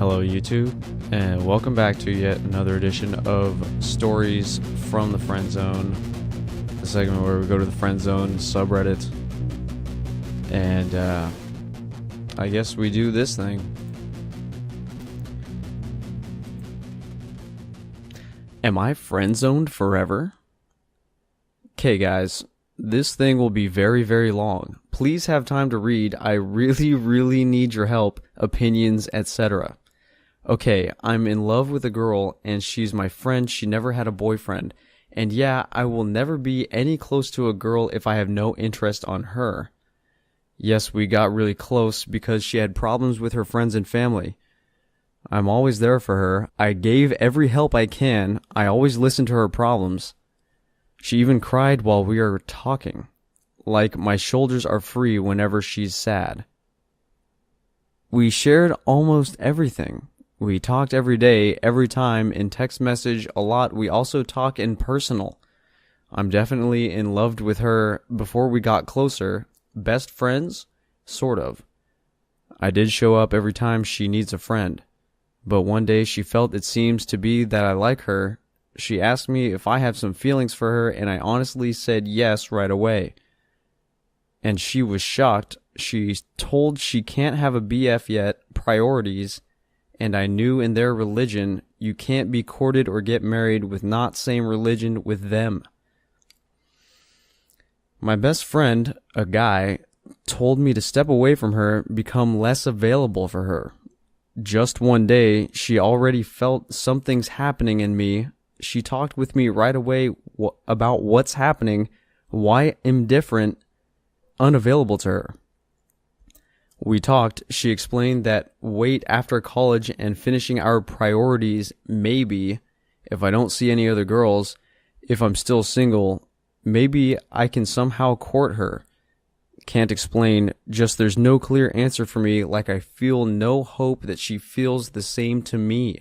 Hello YouTube, and welcome back to yet another edition of Stories from the Friend Zone, the segment where we go to the Friend Zone subreddit, and I guess we do this thing. Am I friend zoned forever? Okay guys, this thing will be very, very long. Please have time to read. I really need your help, opinions, etc. Okay, I'm in love with a girl and she's my friend. She never had a boyfriend. And yeah, I will never be any close to a girl if I have no interest on her. Yes, we got really close because she had problems with her friends and family. I'm always there for her. I gave every help I can. I always listen to her problems. She even cried while we were talking. Like my shoulders are free whenever she's sad. We shared almost everything. We talked every day, every time, in text message a lot. We also talk in personal. I'm definitely in love with her before we got closer. Best friends? Sort of. I did show up every time she needs a friend. But one day she felt it seems to be that I like her. She asked me if I have some feelings for her, and I honestly said yes right away. And she was shocked. She told she can't have a BF yet, priorities, and I knew in their religion you can't be courted or get married with not same religion with them. My best friend, a guy, told me to step away from her, become less available for her. Just one day, she already felt something's happening in me. She talked with me right away about what's happening, why I'm different, unavailable to her. We talked. She explained that wait after college and finishing our priorities, maybe, if I don't see any other girls, if I'm still single, maybe I can somehow court her. Can't explain, just there's no clear answer for me, like I feel no hope that she feels the same to me.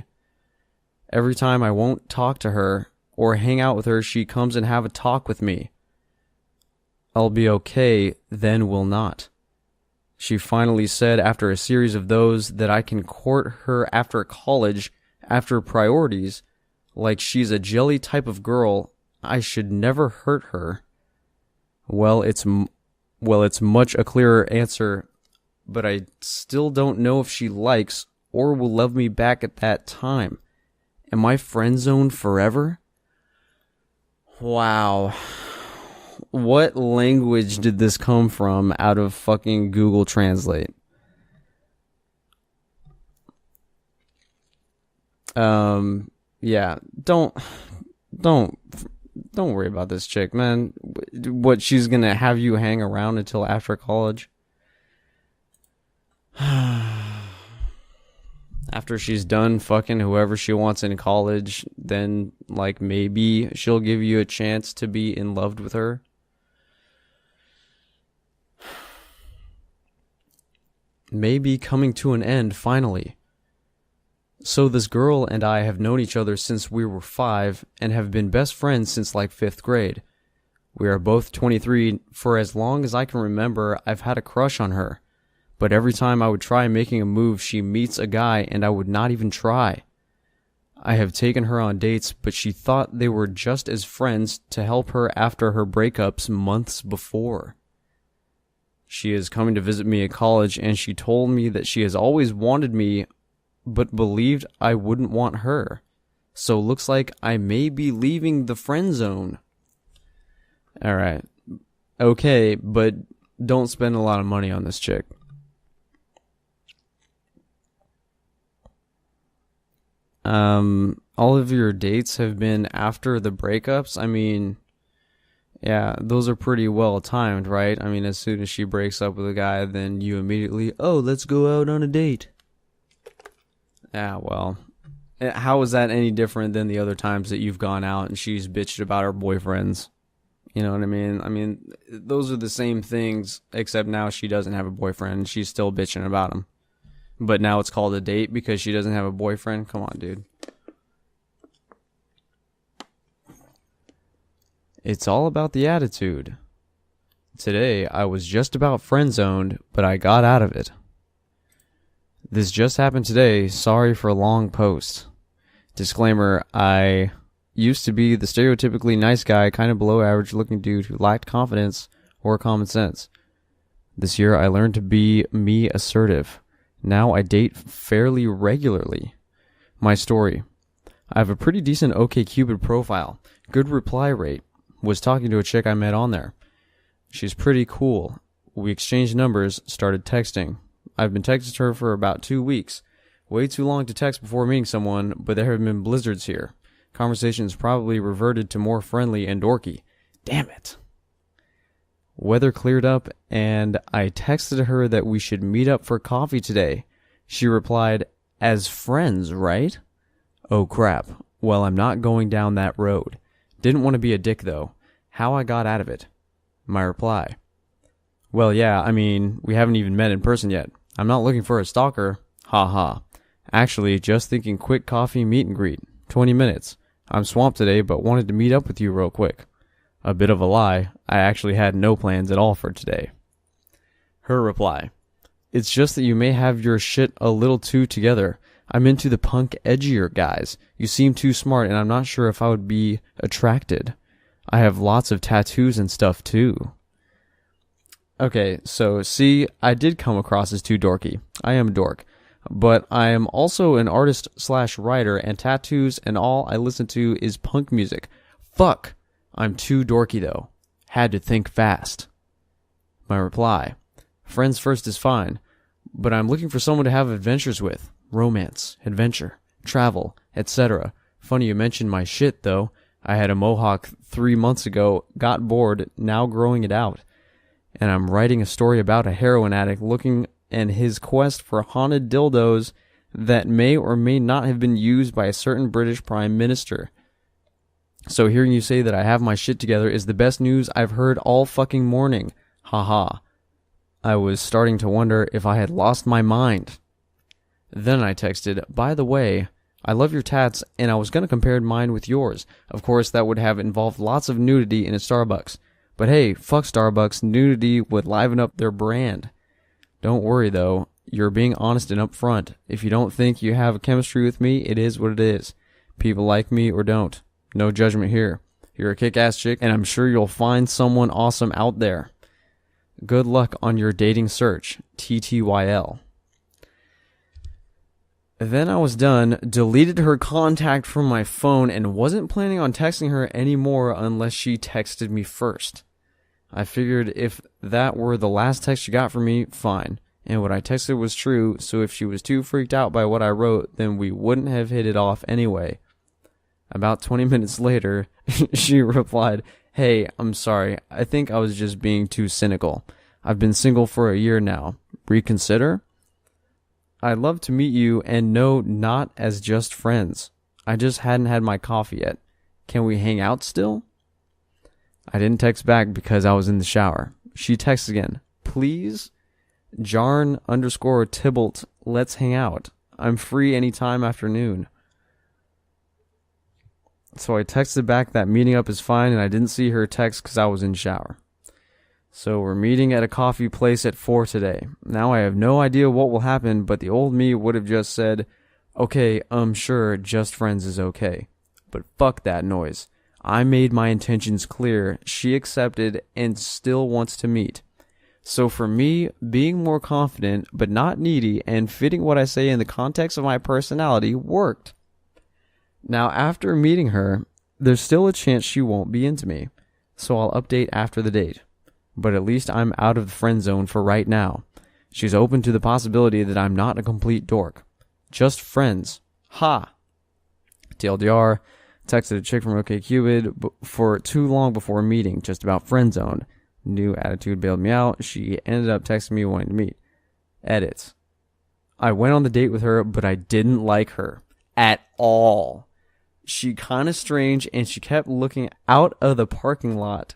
Every time I won't talk to her or hang out with her, she comes and have a talk with me. I'll be okay, then will not. She finally said after a series of those that I can court her after college, after priorities, like she's a jelly type of girl. I should never hurt her. Well, it's much a clearer answer, but I still don't know if she likes or will love me back at that time. Am I friend zoned forever? Wow. What language did this come from out of fucking Google Translate? Yeah, don't worry about this chick, man. What, she's gonna have you hang around until after college? After she's done fucking whoever she wants in college, then, like, maybe she'll give you a chance to be in love with her. Maybe coming to an end, finally. So this girl and I have known each other since we were 5 and have been best friends since like 5th grade. We are both 23. For as long as I can remember, I've had a crush on her. But every time I would try making a move, she meets a guy and I would not even try. I have taken her on dates, but she thought they were just as friends to help her after her breakups months before. She is coming to visit me at college and she told me that she has always wanted me but believed I wouldn't want her. So looks like I may be leaving the friend zone. Alright. Okay, but don't spend a lot of money on this chick. All of your dates have been after the breakups? I mean, yeah, those are pretty well timed, right? I mean, as soon as she breaks up with a guy, then you immediately, oh, let's go out on a date. Yeah, well, how is that any different than the other times that you've gone out and she's bitched about her boyfriends? You know what I mean? I mean, those are the same things, except now she doesn't have a boyfriend and she's still bitching about him. But now it's called a date because she doesn't have a boyfriend? Come on, dude. It's all about the attitude. Today, I was just about friend zoned, but I got out of it. This just happened today. Sorry for a long post. Disclaimer, I used to be the stereotypically nice guy, kind of below average looking dude who lacked confidence or common sense. This year I learned to be me assertive. Now I date fairly regularly. My story. I have a pretty decent OkCupid profile. Good reply rate. Was talking to a chick I met on there. She's pretty cool. We exchanged numbers, started texting. I've been texting her for about 2 weeks. Way too long to text before meeting someone, but there have been blizzards here. Conversations probably reverted to more friendly and dorky. Damn it. Weather cleared up, and I texted her that we should meet up for coffee today. She replied, as friends, right? Oh crap. Well, I'm not going down that road. Didn't want to be a dick, though. How I got out of it? My reply. Well, yeah, I mean, we haven't even met in person yet. I'm not looking for a stalker. Ha ha. Actually, just thinking quick coffee meet and greet. 20 minutes. I'm swamped today, but wanted to meet up with you real quick. A bit of a lie. I actually had no plans at all for today. Her reply. It's just that you may have your shit a little too together. I'm into the punk edgier guys. You seem too smart, and I'm not sure if I would be attracted. I have lots of tattoos and stuff too. Okay, so see, I did come across as too dorky. I am a dork. But I am also an artist/writer, and tattoos and all I listen to is punk music. Fuck! I'm too dorky though. Had to think fast. My reply. Friends first is fine, but I'm looking for someone to have adventures with. Romance, adventure, travel, etc. Funny you mentioned my shit though. I had a mohawk 3 months ago, got bored, now growing it out. And I'm writing a story about a heroin addict looking and his quest for haunted dildos that may or may not have been used by a certain British Prime Minister. So hearing you say that I have my shit together is the best news I've heard all fucking morning. Haha. I was starting to wonder if I had lost my mind. Then I texted, by the way, I love your tats and I was going to compare mine with yours. Of course, that would have involved lots of nudity in a Starbucks. But hey, fuck Starbucks, nudity would liven up their brand. Don't worry though, you're being honest and upfront. If you don't think you have a chemistry with me, it is what it is. People like me or don't. No judgment here. You're a kick-ass chick, and I'm sure you'll find someone awesome out there. Good luck on your dating search. TTYL. Then I was done, deleted her contact from my phone, and wasn't planning on texting her anymore unless she texted me first. I figured if that were the last text she got from me, fine. And what I texted was true, so if she was too freaked out by what I wrote, then we wouldn't have hit it off anyway. About 20 minutes later, she replied, hey, I'm sorry. I think I was just being too cynical. I've been single for a year now. Reconsider? I'd love to meet you and no, not as just friends. I just hadn't had my coffee yet. Can we hang out still? I didn't text back because I was in the shower. She texts again. Please? Jarn_Tybalt, let's hang out. I'm free anytime after noon. So I texted back that meeting up is fine, and I didn't see her text because I was in the shower. So we're meeting at a coffee place at 4 today. Now I have no idea what will happen, but the old me would have just said, okay, sure, just friends is okay. But fuck that noise. I made my intentions clear, she accepted, and still wants to meet. So for me, being more confident, but not needy, and fitting what I say in the context of my personality worked. Now, after meeting her, there's still a chance she won't be into me, so I'll update after the date. But at least I'm out of the friend zone for right now. She's open to the possibility that I'm not a complete dork. Just friends. Ha! TLDR, texted a chick from OkCupid for too long before meeting, just about friendzone. New attitude bailed me out. She ended up texting me wanting to meet. Edits. I went on the date with her, but I didn't like her. At all. She kinda strange, and she kept looking out of the parking lot.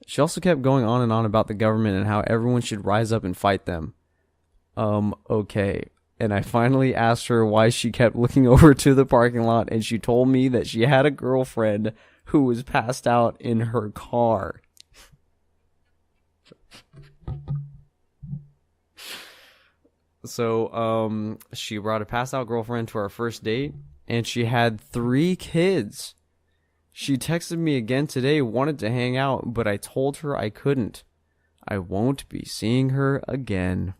She also kept going on and on about the government and how everyone should rise up and fight them. Okay. And I finally asked her why she kept looking over to the parking lot, and she told me that she had a girlfriend who was passed out in her car. So, she brought a passed out girlfriend to our first date, and she had 3 kids. She texted me again today, wanted to hang out, but I told her I couldn't. I won't be seeing her again.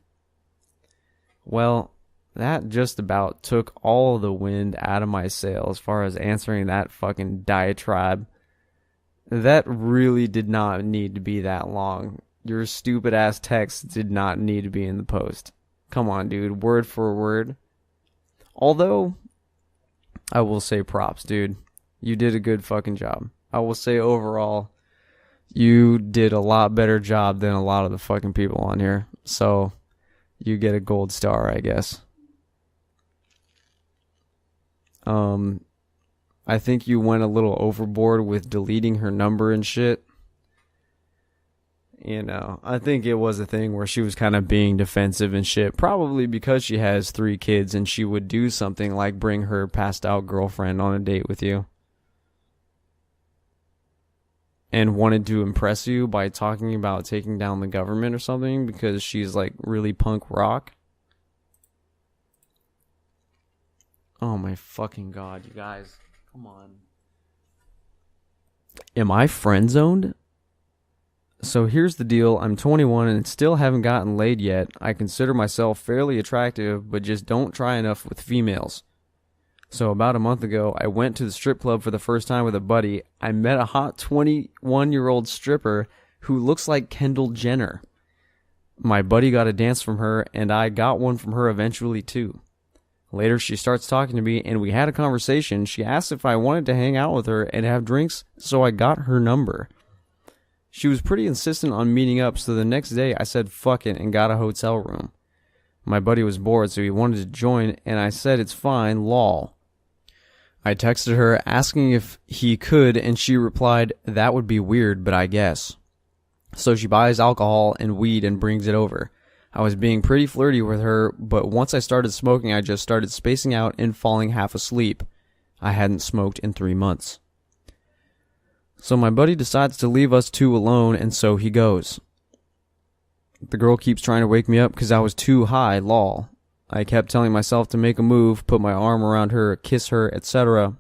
Well, that just about took all the wind out of my sail as far as answering that fucking diatribe. That really did not need to be that long. Your stupid ass text did not need to be in the post. Come on, dude. Word for word. Although, I will say props, dude. You did a good fucking job. I will say overall, you did a lot better job than a lot of the fucking people on here. So, you get a gold star, I guess. I think you went a little overboard with deleting her number and shit. You know, I think it was a thing where she was kind of being defensive and shit. Probably because she has 3 kids and she would do something like bring her passed out girlfriend on a date with you. And wanted to impress you by talking about taking down the government or something because she's like really punk rock. Oh my fucking god, you guys. Come on. Am I friend zoned? So here's the deal. I'm 21 and still haven't gotten laid yet. I consider myself fairly attractive, but just don't try enough with females. So about a month ago, I went to the strip club for the first time with a buddy. I met a hot 21-year-old stripper who looks like Kendall Jenner. My buddy got a dance from her, and I got one from her eventually too. Later, she starts talking to me, and we had a conversation. She asked if I wanted to hang out with her and have drinks, so I got her number. She was pretty insistent on meeting up, so the next day I said fuck it and got a hotel room. My buddy was bored, so he wanted to join, and I said it's fine, lol. I texted her asking if he could, and she replied, that would be weird, but I guess. So she buys alcohol and weed and brings it over. I was being pretty flirty with her, but once I started smoking, I just started spacing out and falling half asleep. I hadn't smoked in 3 months. So my buddy decides to leave us 2 alone, and so he goes. The girl keeps trying to wake me up because I was too high, lol. I kept telling myself to make a move, put my arm around her, kiss her, etc.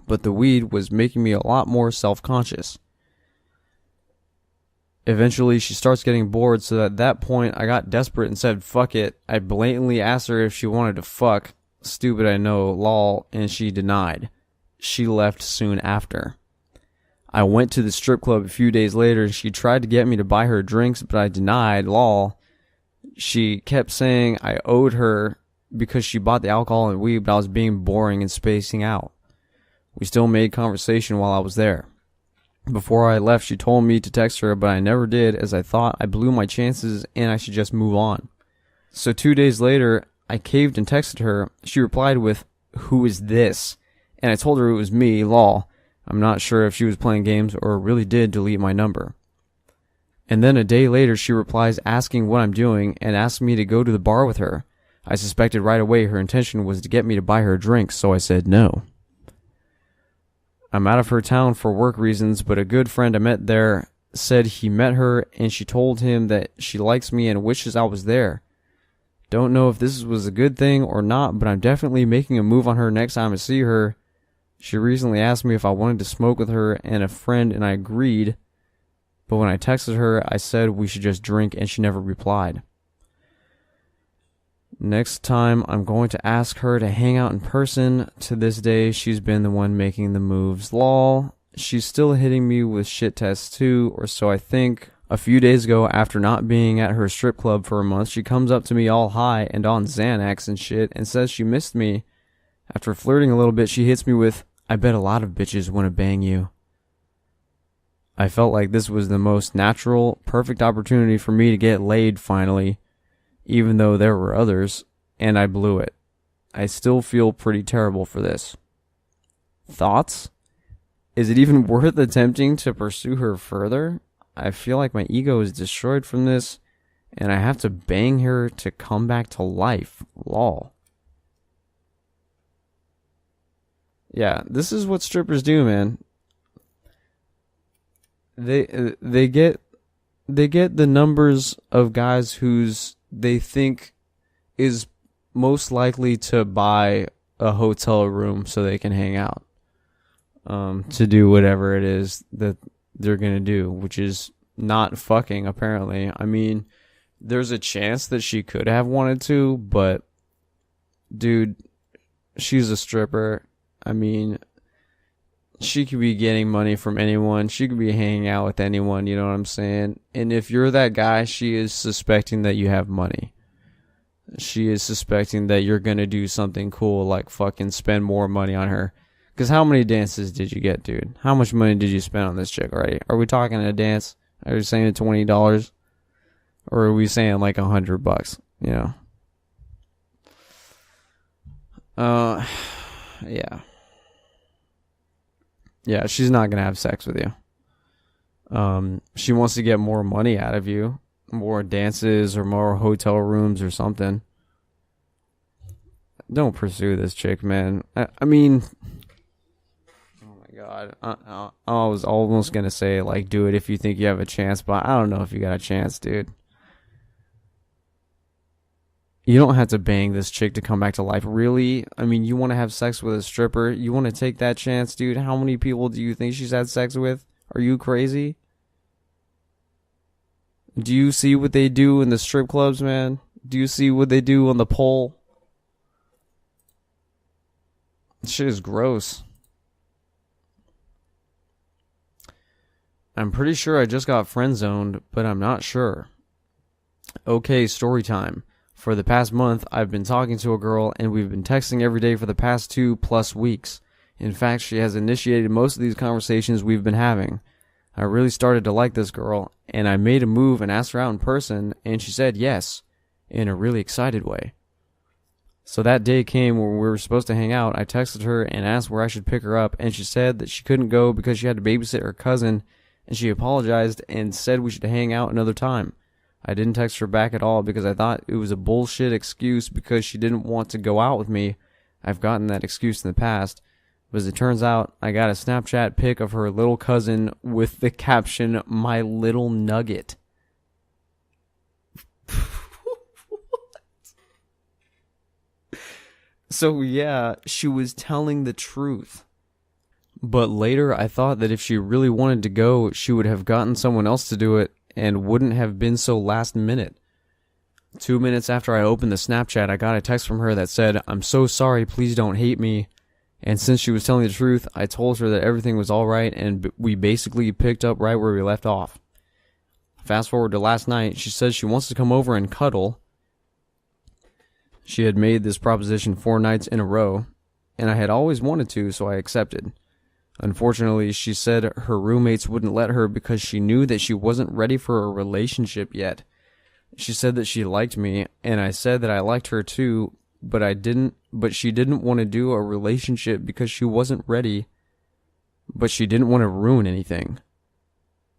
But the weed was making me a lot more self-conscious. Eventually, she starts getting bored, so at that point, I got desperate and said, fuck it. I blatantly asked her if she wanted to fuck. Stupid, I know, lol, and she denied. She left soon after. I went to the strip club a few days later, and she tried to get me to buy her drinks, but I denied, lol. She kept saying I owed her because she bought the alcohol and weed, but I was being boring and spacing out. We still made conversation while I was there. Before I left, she told me to text her, but I never did as I thought I blew my chances and I should just move on. So 2 days later, I caved and texted her. She replied with, who is this? And I told her it was me, lol. I'm not sure if she was playing games or really did delete my number. And then a day later, she replies asking what I'm doing and asked me to go to the bar with her. I suspected right away her intention was to get me to buy her drinks, so I said no. I'm out of her town for work reasons, but a good friend I met there said he met her and she told him that she likes me and wishes I was there. Don't know if this was a good thing or not, but I'm definitely making a move on her next time I see her. She recently asked me if I wanted to smoke with her and a friend, and I agreed. But when I texted her, I said we should just drink, and she never replied. Next time, I'm going to ask her to hang out in person. To this day, she's been the one making the moves. Lol. She's still hitting me with shit tests too, or so I think. A few days ago, after not being at her strip club for a month, she comes up to me all high and on Xanax and shit and says she missed me. After flirting a little bit, she hits me with, I bet a lot of bitches want to bang you. I felt like this was the most natural, perfect opportunity for me to get laid finally, even though there were others, and I blew it. I still feel pretty terrible for this. Thoughts? Is it even worth attempting to pursue her further? I feel like my ego is destroyed from this, and I have to bang her to come back to life. Lol. Yeah, this is what strippers do, man. They get the numbers of guys whose they think is most likely to buy a hotel room so they can hang out, to do whatever it is that they're going to do, which is not fucking, apparently. I mean, there's a chance that she could have wanted to, but dude, she's a stripper. I mean, she could be getting money from anyone. She could be hanging out with anyone, you know what I'm saying? And if you're that guy, she is suspecting that you have money. She is suspecting that you're going to do something cool, like fucking spend more money on her. Because how many dances did you get, dude? How much money did you spend on this chick already? Are we talking a dance? Are we saying $20? Or are we saying like $100, you know? Yeah. Yeah, she's not gonna have sex with you. She wants to get more money out of you, more dances or more hotel rooms or something. Don't pursue this chick, man. I mean, oh my god, I was almost gonna say like do it if you think you have a chance, but I don't know if you got a chance, dude. You don't have to bang this chick to come back to life. Really? I mean, you want to have sex with a stripper? You want to take that chance, dude? How many people do you think she's had sex with? Are you crazy? Do you see what they do in the strip clubs, man? Do you see what they do on the pole? Shit is gross. I'm pretty sure I just got friendzoned, but I'm not sure. Okay, story time. For the past month, I've been talking to a girl, and we've been texting every day for the past 2+ weeks. In fact, she has initiated most of these conversations we've been having. I really started to like this girl, and I made a move and asked her out in person, and she said yes, in a really excited way. So that day came when we were supposed to hang out. I texted her and asked where I should pick her up, and she said that she couldn't go because she had to babysit her cousin, and she apologized and said we should hang out another time. I didn't text her back at all because I thought it was a bullshit excuse because she didn't want to go out with me. I've gotten that excuse in the past. But as it turns out, I got a Snapchat pic of her little cousin with the caption, "My little nugget." So yeah, she was telling the truth. But later I thought that if she really wanted to go, she would have gotten someone else to do it and wouldn't have been so last minute. 2 minutes after I opened the Snapchat, I got a text from her that said, "I'm so sorry, please don't hate me." And since she was telling the truth, I told her that everything was alright and we basically picked up right where we left off. Fast forward to last night, she says she wants to come over and cuddle. She had made this proposition 4 nights in a row, and I had always wanted to, so I accepted. Unfortunately, she said her roommates wouldn't let her because she knew that she wasn't ready for a relationship yet. She said that she liked me, and I said that I liked her too, but she didn't want to do a relationship because she wasn't ready, but she didn't want to ruin anything.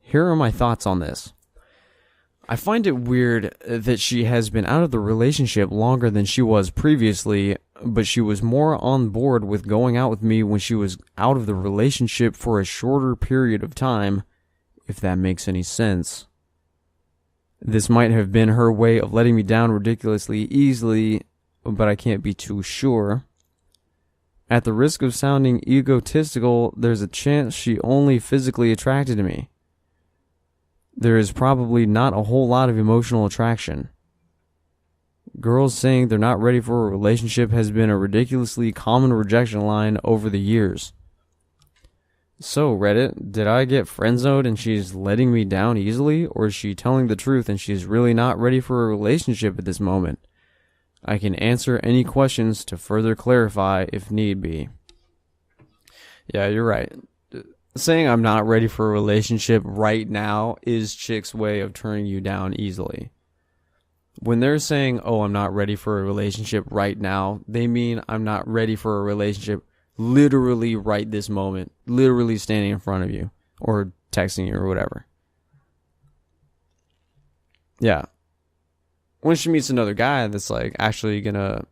Here are my thoughts on this. I find it weird that she has been out of the relationship longer than she was previously, but she was more on board with going out with me when she was out of the relationship for a shorter period of time, if that makes any sense. This might have been her way of letting me down ridiculously easily, but I can't be too sure. At the risk of sounding egotistical, there's a chance she only physically attracted to me. There is probably not a whole lot of emotional attraction. Girls saying they're not ready for a relationship has been a ridiculously common rejection line over the years. So, Reddit, did I get friendzoned and she's letting me down easily, or is she telling the truth and she's really not ready for a relationship at this moment? I can answer any questions to further clarify if need be. Yeah, you're right. Saying I'm not ready for a relationship right now is chicks' way of turning you down easily. When they're saying, "Oh, I'm not ready for a relationship right now," they mean I'm not ready for a relationship literally right this moment, literally standing in front of you or texting you or whatever. Yeah. When she meets another guy that's like actually gonna,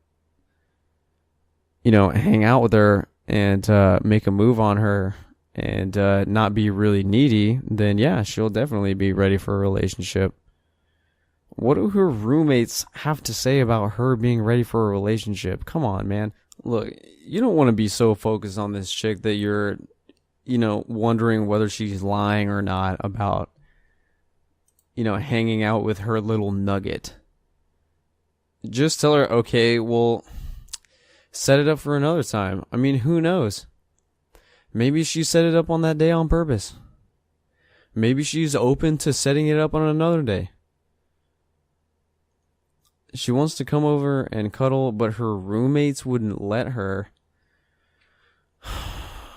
hang out with her and make a move on her and not be really needy, then yeah, she'll definitely be ready for a relationship. What do her roommates have to say about her being ready for a relationship? Come on, man. Look, you don't want to be so focused on this chick that you're, wondering whether she's lying or not about, hanging out with her little nugget. Just tell her, okay, well, set it up for another time. I mean, who knows? Maybe she set it up on that day on purpose. Maybe she's open to setting it up on another day. She wants to come over and cuddle, but her roommates wouldn't let her.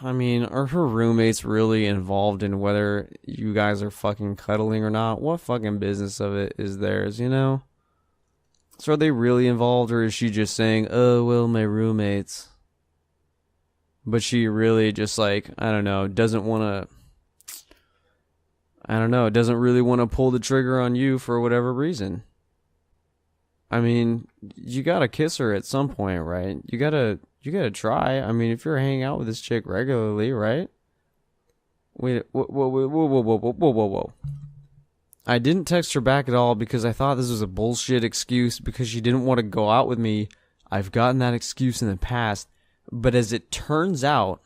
I mean, are her roommates really involved in whether you guys are fucking cuddling or not? What fucking business of it is theirs, So are they really involved, or is she just saying, oh, well, my roommates? But she really just doesn't want to, doesn't really want to pull the trigger on you for whatever reason. I mean, you gotta kiss her at some point, right? You gotta try. I mean, if you're hanging out with this chick regularly, right? Wait, whoa. I didn't text her back at all because I thought this was a bullshit excuse because she didn't want to go out with me. I've gotten that excuse in the past. But as it turns out,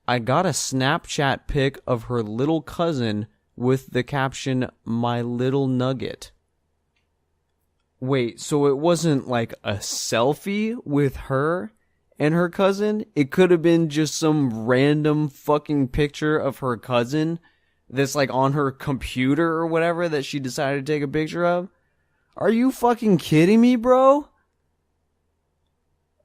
I got a Snapchat pic of her little cousin with the caption, "My little nugget." Wait, so it wasn't like a selfie with her and her cousin? It could have been just some random fucking picture of her cousin that's like on her computer or whatever that she decided to take a picture of? Are you fucking kidding me, bro?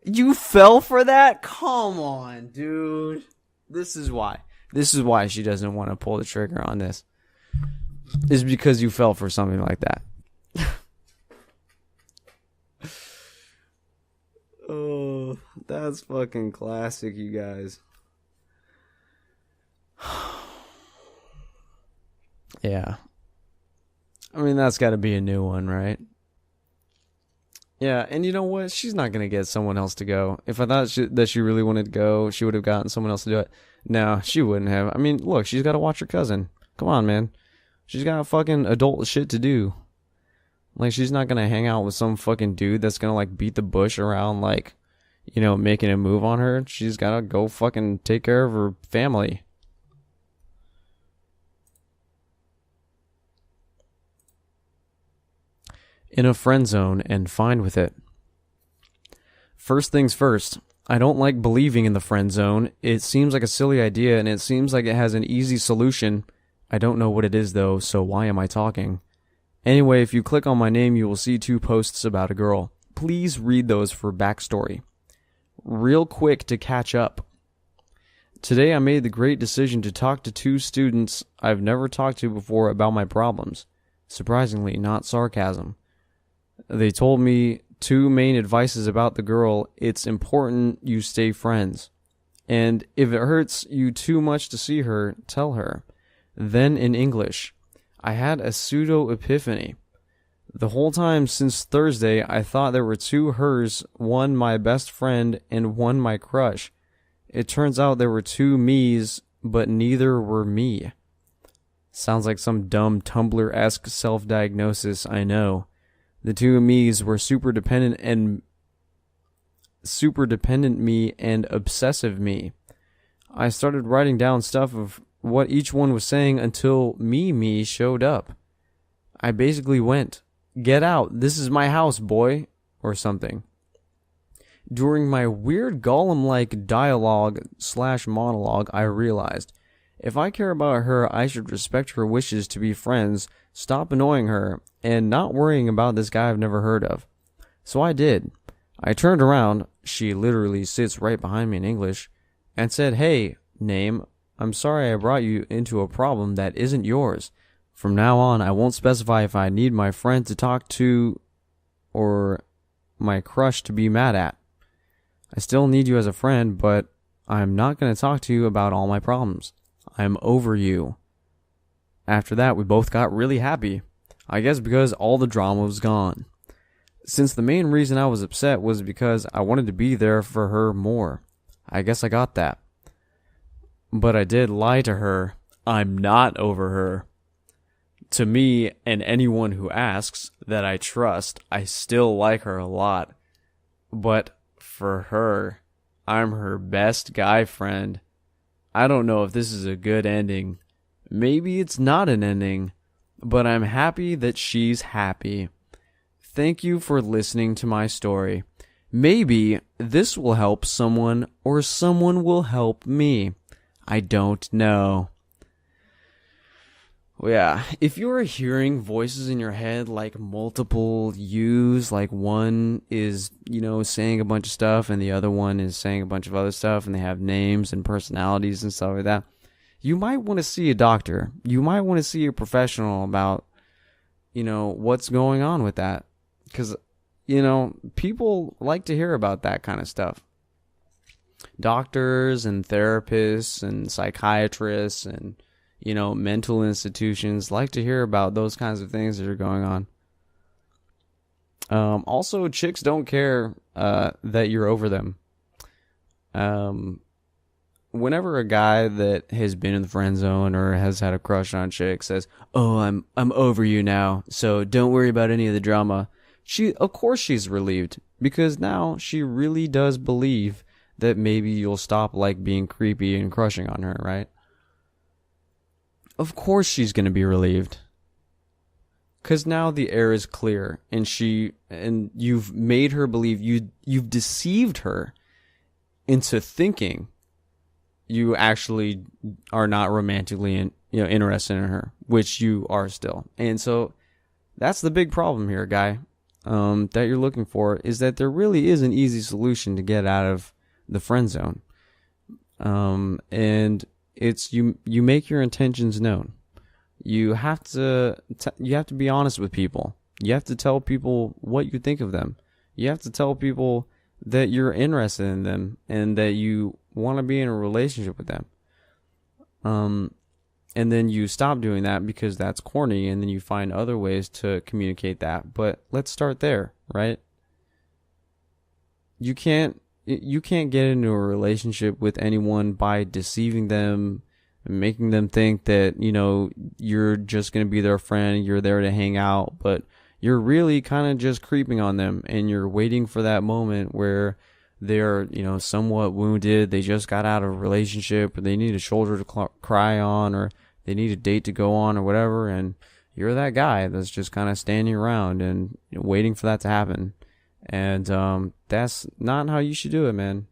You fell for that? Come on, dude. This is why. This is why she doesn't want to pull the trigger on this. It's because you fell for something like that. Oh, that's fucking classic, you guys. Yeah. I mean, that's got to be a new one, right? Yeah, and you know what? She's not going to get someone else to go. If I thought that she really wanted to go, she would have gotten someone else to do it. No, she wouldn't have. I mean, look, she's got to watch her cousin. Come on, man. She's got fucking adult shit to do. Like, she's not going to hang out with some fucking dude that's going to, like, beat the bush around, like, making a move on her. She's got to go fucking take care of her family. In a friend zone and fine with it. First things first, I don't like believing in the friend zone. It seems like a silly idea and it seems like it has an easy solution. I don't know what it is though, so why am I talking? Anyway, if you click on my name, you will see 2 posts about a girl. Please read those for backstory. Real quick to catch up. Today I made the great decision to talk to 2 students I've never talked to before about my problems. Surprisingly, not sarcasm. They told me 2 main advices about the girl. It's important you stay friends. And if it hurts you too much to see her, tell her. Then in English, I had a pseudo-epiphany. The whole time since Thursday, I thought there were 2 hers, one my best friend and one my crush. It turns out there were 2 me's, but neither were me. Sounds like some dumb Tumblr-esque self-diagnosis, I know. The 2 me's were super dependent me and obsessive me. I started writing down stuff of what each one was saying until me showed up. I basically went, "Get out, this is my house, boy," or something. During my weird Gollum-like dialogue/monologue, I realized, if I care about her, I should respect her wishes to be friends, stop annoying her, and not worrying about this guy I've never heard of. So I did. I turned around, she literally sits right behind me in English, and said, "Hey, name, I'm sorry I brought you into a problem that isn't yours. From now on, I won't specify if I need my friend to talk to or my crush to be mad at. I still need you as a friend, but I'm not going to talk to you about all my problems. I'm over you." After that, we both got really happy. I guess because all the drama was gone. Since the main reason I was upset was because I wanted to be there for her more. I guess I got that. But I did lie to her. I'm not over her. To me and anyone who asks that I trust, I still like her a lot. But for her, I'm her best guy friend. I don't know if this is a good ending. Maybe it's not an ending, but I'm happy that she's happy. Thank you for listening to my story. Maybe this will help someone, or someone will help me. I don't know. Well, yeah, if you're hearing voices in your head, like multiple yous, like one is, saying a bunch of stuff and the other one is saying a bunch of other stuff, and they have names and personalities and stuff like that, you might want to see a doctor. You might want to see a professional about, what's going on with that. Because, people like to hear about that kind of stuff. Doctors and therapists and psychiatrists and mental institutions like to hear about those kinds of things that are going on. Also, chicks don't care that you're over them. Whenever a guy that has been in the friend zone or has had a crush on a chick says, "Oh, I'm over you now, so don't worry about any of the drama," of course she's relieved, because now she really does believe that maybe you'll stop being creepy and crushing on her, right? Of course she's going to be relieved. Because now the air is clear, and you've made her believe, you've deceived her into thinking you actually are not romantically interested in her, which you are still. And so that's the big problem here, guy, that you're looking for, is that there really is an easy solution to get out of the friend zone. And it's you make your intentions known. You have to be honest with people. You have to tell people what you think of them. You have to tell people that you're interested in them and that you want to be in a relationship with them. And then you stop doing that because that's corny, and then you find other ways to communicate that. But let's start there, right? You can't get into a relationship with anyone by deceiving them and making them think that, you're just going to be their friend, you're there to hang out, but you're really kind of just creeping on them, and you're waiting for that moment where they're, somewhat wounded, they just got out of a relationship, or they need a shoulder to cry on, or they need a date to go on, or whatever, and you're that guy that's just kind of standing around and waiting for that to happen. And that's not how you should do it, man.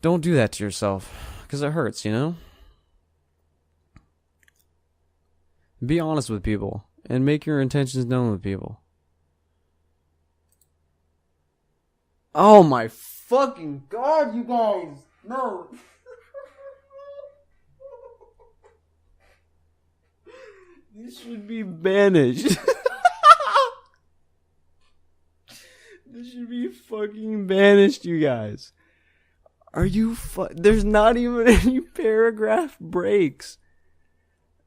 Don't do that to yourself, because it hurts, Be honest with people and make your intentions known with people. Oh my fucking god, you guys! No! This should be banished. This should be fucking banished, you guys. Are you There's not even any paragraph breaks.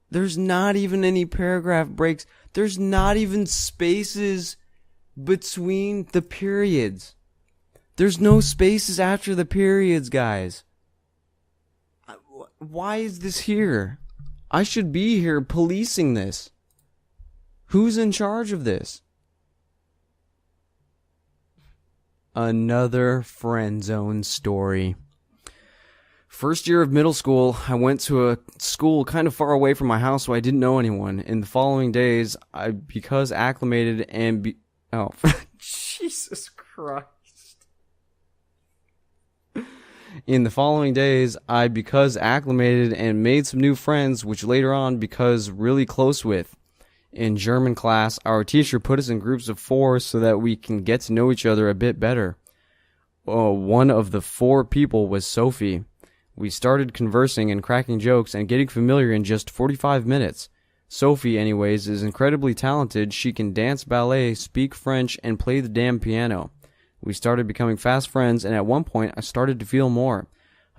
There's not even any paragraph breaks. There's not even spaces between the periods. There's no spaces after the periods, guys. Why is this here? I should be here policing this. Who's in charge of this? Another friend zone story. First year of middle school, I went to a school kind of far away from my house, so I didn't know anyone. In the following days, because acclimated and Jesus Christ. In the following days, I because acclimated and made some new friends, which later on because really close with. In German class, our teacher put us in groups of 4 so that we can get to know each other a bit better. One of the 4 people was Sophie. We started conversing and cracking jokes and getting familiar in just 45 minutes. Sophie, anyways, is incredibly talented. She can dance ballet, speak French, and play the damn piano. We started becoming fast friends, and at one point, I started to feel more.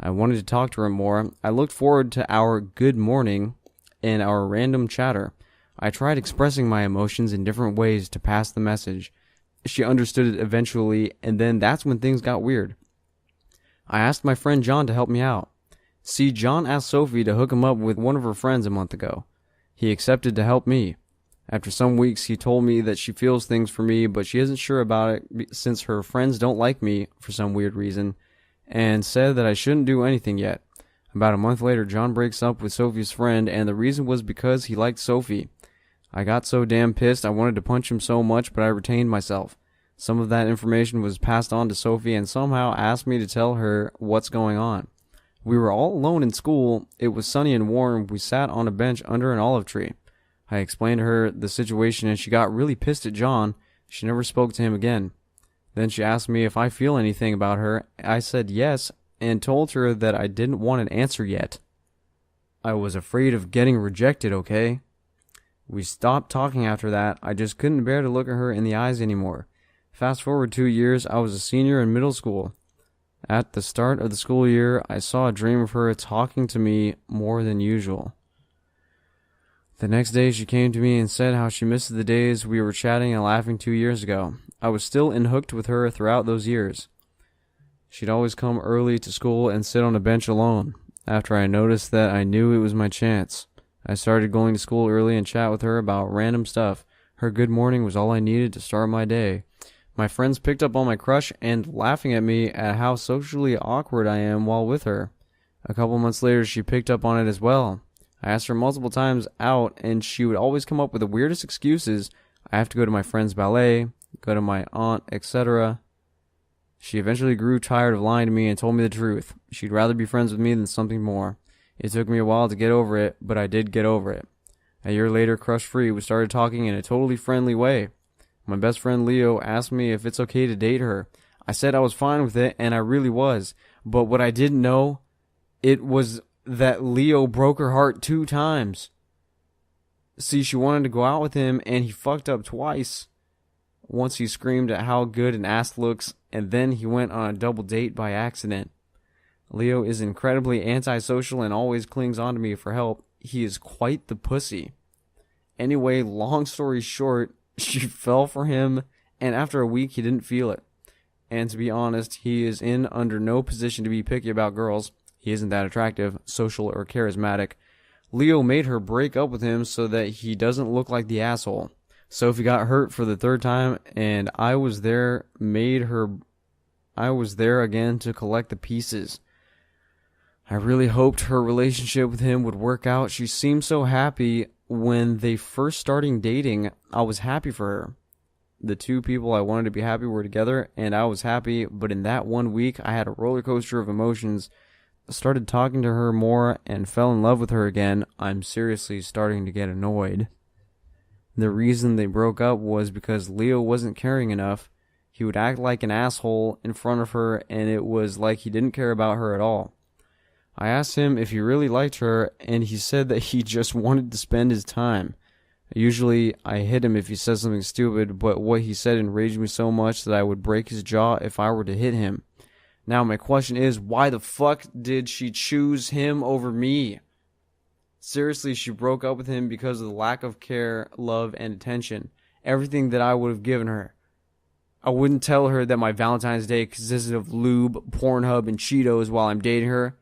I wanted to talk to her more. I looked forward to our good morning and our random chatter. I tried expressing my emotions in different ways to pass the message. She understood it eventually, and then that's when things got weird. I asked my friend John to help me out. See, John asked Sophie to hook him up with one of her friends a month ago. He accepted to help me. After some weeks, he told me that she feels things for me, but she isn't sure about it since her friends don't like me for some weird reason, and said that I shouldn't do anything yet. About a month later, John breaks up with Sophie's friend, and the reason was because he liked Sophie. I got so damn pissed I wanted to punch him so much, but I retained myself. Some of that information was passed on to Sophie and somehow asked me to tell her what's going on. We were all alone in school. It was sunny and warm. We sat on a bench under an olive tree. I explained to her the situation and she got really pissed at John. She never spoke to him again. Then she asked me if I feel anything about her. I said yes and told her that I didn't want an answer yet. I was afraid of getting rejected, okay? We stopped talking after that. I just couldn't bear to look at her in the eyes anymore. Fast forward 2 years, I was a senior in middle school. At the start of the school year, I saw a dream of her talking to me more than usual. The next day, she came to me and said how she misses the days we were chatting and laughing 2 years ago. I was still hooked with her throughout those years. She'd always come early to school and sit on a bench alone. After I noticed that, I knew it was my chance. I started going to school early and chat with her about random stuff. Her good morning was all I needed to start my day. My friends picked up on my crush and laughing at me at how socially awkward I am while with her. A couple months later, she picked up on it as well. I asked her multiple times out, and she would always come up with the weirdest excuses. I have to go to my friend's ballet, go to my aunt, etc. She eventually grew tired of lying to me and told me the truth. She'd rather be friends with me than something more. It took me a while to get over it, but I did get over it. A year later, crush-free, we started talking in a totally friendly way. My best friend Leo asked me if it's okay to date her. I said I was fine with it, and I really was. But what I didn't know, it was that Leo broke her heart 2 times. See, she wanted to go out with him, and he fucked up twice. Once he screamed at how good an ass looks, and then he went on a double date by accident. Leo is incredibly antisocial and always clings on to me for help. He is quite the pussy. Anyway, long story short, she fell for him, and after a week, he didn't feel it. And to be honest, he is under no position to be picky about girls. He isn't that attractive, social, or charismatic. Leo made her break up with him so that he doesn't look like the asshole. Sophie got hurt for the 3rd time, and I was there again to collect the pieces. I really hoped her relationship with him would work out. She seemed so happy when they first started dating. I was happy for her. The 2 people I wanted to be happy were together, and I was happy, but in that 1 week, I had a roller coaster of emotions. Started talking to her more and fell in love with her again. I'm seriously starting to get annoyed. The reason they broke up was because Leo wasn't caring enough. He would act like an asshole in front of her, and it was like he didn't care about her at all. I asked him if he really liked her, and he said that he just wanted to spend his time. Usually, I hit him if he says something stupid, but what he said enraged me so much that I would break his jaw if I were to hit him. Now, my question is, why the fuck did she choose him over me? Seriously, she broke up with him because of the lack of care, love, and attention. Everything that I would have given her. I wouldn't tell her that my Valentine's Day consisted of lube, Pornhub, and Cheetos while I'm dating her.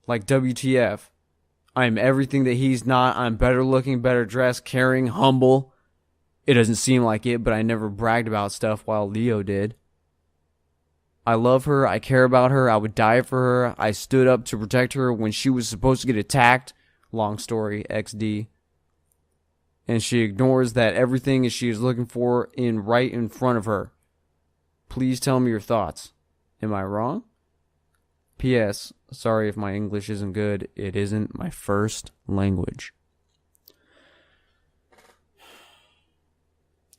Like WTF. I'm everything that he's not. I'm better looking, better dressed, caring, humble. It doesn't seem like it, but I never bragged about stuff while Leo did. I love her. I care about her. I would die for her. I stood up to protect her when she was supposed to get attacked. Long story, XD. And she ignores that everything she is looking for right in front of her. Please tell me your thoughts. Am I wrong? P.S. Sorry if my English isn't good. It isn't my first language.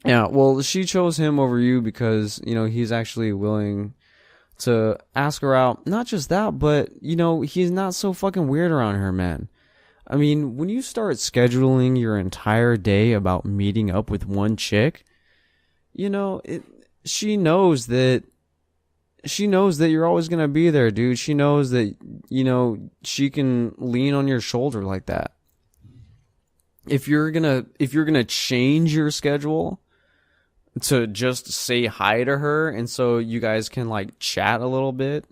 Yeah, well, she chose him over you because, he's actually willing to ask her out. Not just that, but, he's not so fucking weird around her, man. I mean, when you start scheduling your entire day about meeting up with one chick, she knows that you're always going to be there, dude. She knows that, she can lean on your shoulder like that. If you're going to change your schedule to just say hi to her and so you guys can chat a little bit.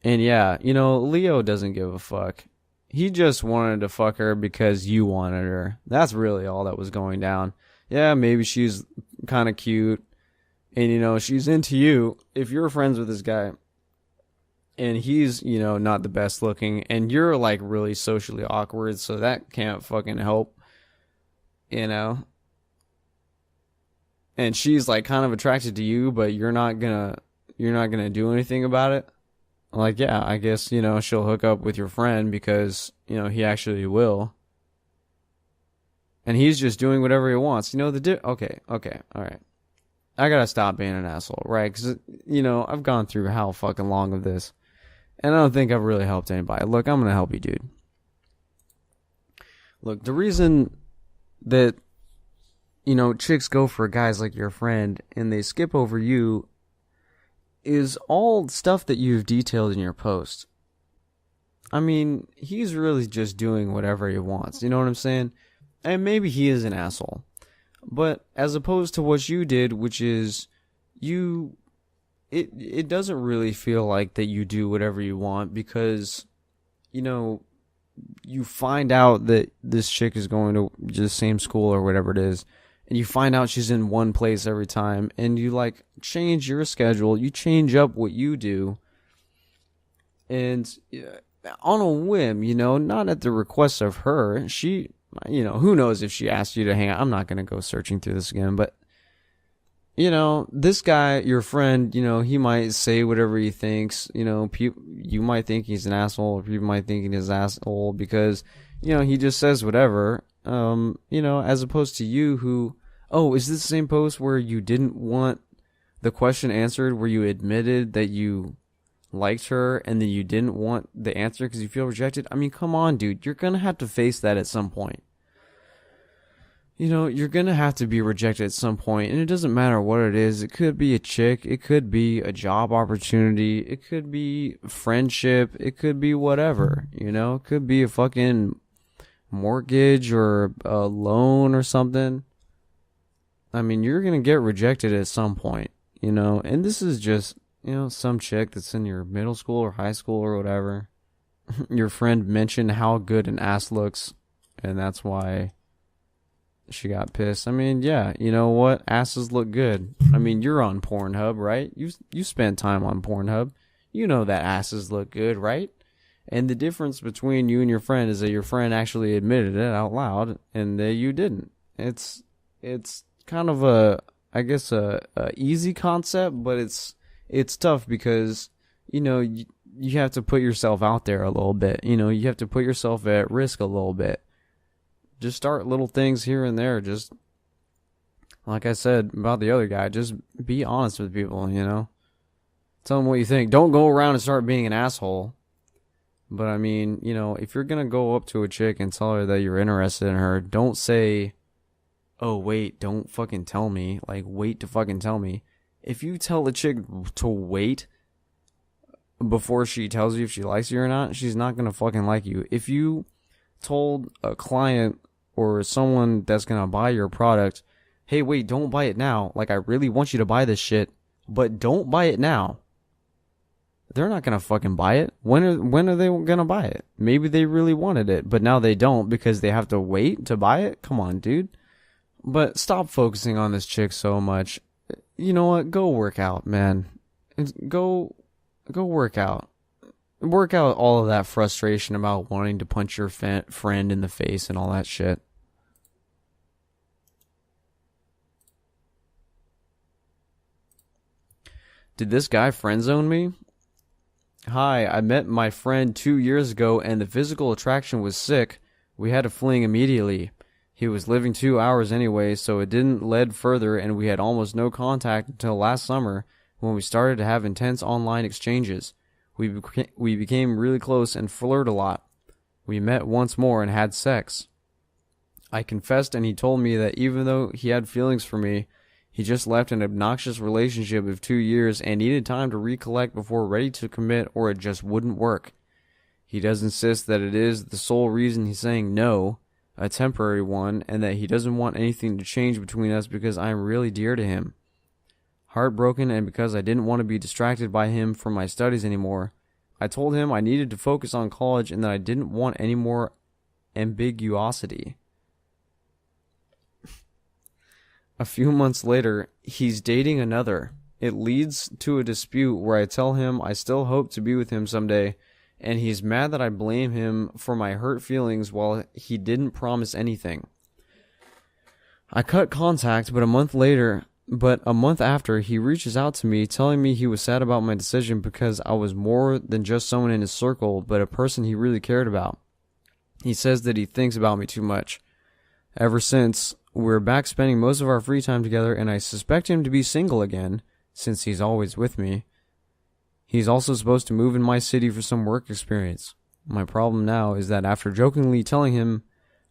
And yeah, Leo doesn't give a fuck. He just wanted to fuck her because you wanted her. That's really all that was going down. Yeah, maybe she's kind of cute, and she's into you. If you're friends with this guy, and he's not the best looking, and you're like really socially awkward, so that can't fucking help, and she's like kind of attracted to you, but you're not gonna do anything about it. Like, yeah, I guess, she'll hook up with your friend because, he actually will. And he's just doing whatever he wants. Okay, all right. I gotta stop being an asshole, right? Because, I've gone through how fucking long of this. And I don't think I've really helped anybody. Look, I'm gonna help you, dude. Look, the reason that, chicks go for guys like your friend and they skip over you is all stuff that you've detailed in your post. I mean, he's really just doing whatever he wants. You know what I'm saying? And maybe he is an asshole. But as opposed to what you did, which is it doesn't really feel like that you do whatever you want because, you find out that this chick is going to the same school or whatever it is. And you find out she's in one place every time, and you like change your schedule, you change up what you do, and on a whim, not at the request of her. She, who knows if she asked you to hang out. I'm not going to go searching through this again, but, this guy, your friend, he might say whatever he thinks, you might think he's an asshole, or people might think he's an asshole because, he just says whatever. As opposed to you who, is this the same post where you didn't want the question answered, where you admitted that you liked her and then you didn't want the answer because you feel rejected? I mean, come on, dude. You're going to have to face that at some point. You're going to have to be rejected at some point, and it doesn't matter what it is. It could be a chick. It could be a job opportunity. It could be friendship. It could be whatever, It could be a fucking mortgage or a loan or something. I mean, you're going to get rejected at some point, and this is just, some chick that's in your middle school or high school or whatever. Your friend mentioned how good an ass looks, and that's why she got pissed. I mean, yeah, you know what? Asses look good. I mean, you're on Pornhub, right? You spend time on Pornhub. You know that asses look good, right? And the difference between you and your friend is that your friend actually admitted it out loud and that you didn't. It's kind of a easy concept, but it's tough because, you have to put yourself out there a little bit. You have to put yourself at risk a little bit. Just start little things here and there. Just like I said about the other guy, just be honest with people, Tell them what you think. Don't go around and start being an asshole. But I mean, if you're going to go up to a chick and tell her that you're interested in her, don't say, oh, wait, don't fucking tell me. Like, wait to fucking tell me. If you tell the chick to wait before she tells you if she likes you or not, she's not going to fucking like you. If you told a client or someone that's going to buy your product, hey, wait, don't buy it now. Like, I really want you to buy this shit, but don't buy it now. They're not going to fucking buy it. When are they going to buy it? Maybe they really wanted it, but now they don't because they have to wait to buy it? Come on, dude. But stop focusing on this chick so much. You know what? Go work out, man. Go work out. Work out all of that frustration about wanting to punch your friend in the face and all that shit. Did this guy friendzone me? Hi, I met my friend 2 years ago and the physical attraction was sick. We had a fling immediately. He was living 2 hours anyway, so it didn't lead further and we had almost no contact until last summer when we started to have intense online exchanges. We became really close and flirt a lot. We met once more and had sex. I confessed and he told me that even though he had feelings for me, he just left an obnoxious relationship of 2 years and needed time to recollect before ready to commit or it just wouldn't work. He does insist that it is the sole reason he's saying no, a temporary one, and that he doesn't want anything to change between us because I am really dear to him. Heartbroken and because I didn't want to be distracted by him from my studies anymore, I told him I needed to focus on college and that I didn't want any more ambiguosity. A few months later, he's dating another. It leads to a dispute where I tell him I still hope to be with him someday, and he's mad that I blame him for my hurt feelings while he didn't promise anything. I cut contact, but a month after, he reaches out to me telling me he was sad about my decision because I was more than just someone in his circle, but a person he really cared about. He says that he thinks about me too much. Ever since, we're back spending most of our free time together, and I suspect him to be single again, since he's always with me. He's also supposed to move in my city for some work experience. My problem now is that after jokingly telling him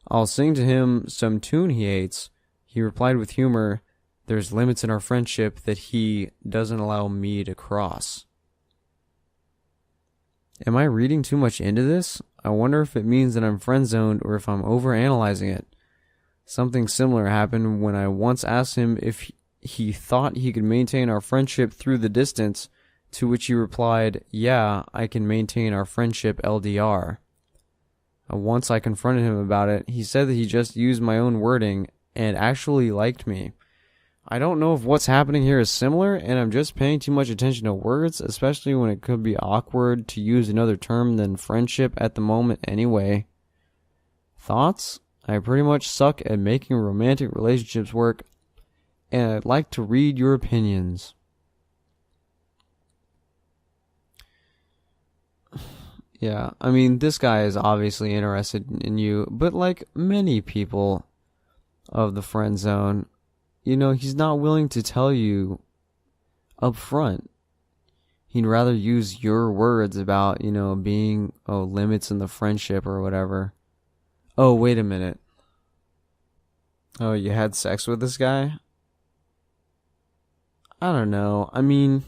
I'll sing to him some tune he hates, he replied with humor, "There's limits in our friendship that he doesn't allow me to cross." Am I reading too much into this? I wonder if it means that I'm friend-zoned or if I'm overanalyzing it. Something similar happened when I once asked him if he thought he could maintain our friendship through the distance, to which he replied, "Yeah, I can maintain our friendship LDR." Once I confronted him about it, he said that he just used my own wording and actually liked me. I don't know if what's happening here is similar and I'm just paying too much attention to words, especially when it could be awkward to use another term than friendship at the moment anyway. Thoughts? I pretty much suck at making romantic relationships work, and I'd like to read your opinions. Yeah, I mean, this guy is obviously interested in you, but like many people of the friend zone, you know, he's not willing to tell you up front. He'd rather use your words about, you know, being, limits in the friendship or whatever. Oh, wait a minute. Oh, you had sex with this guy? I don't know. I mean,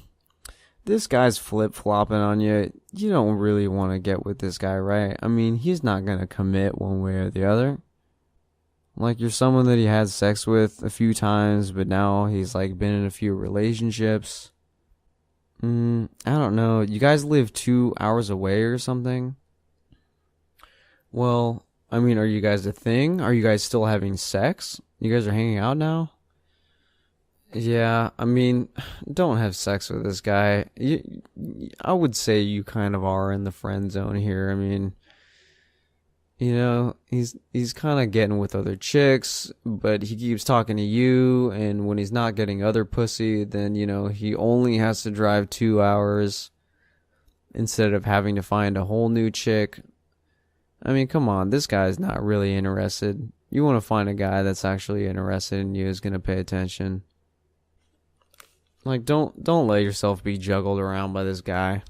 this guy's flip-flopping on you. You don't really want to get with this guy, right? I mean, he's not going to commit one way or the other. Like, you're someone that he had sex with a few times, but now he's, like, been in a few relationships. I don't know. You guys live 2 hours away or something? Well, I mean, are you guys a thing? Are you guys still having sex? You guys are hanging out now? Yeah, I mean, don't have sex with this guy. I would say you kind of are in the friend zone here. I mean, you know, he's kind of getting with other chicks, but he keeps talking to you, and when he's not getting other pussy, then, you know, he only has to drive 2 hours instead of having to find a whole new chick. I mean, come on, this guy's not really interested. You want to find a guy that's actually interested in you, is going to pay attention. Like, don't let yourself be juggled around by this guy.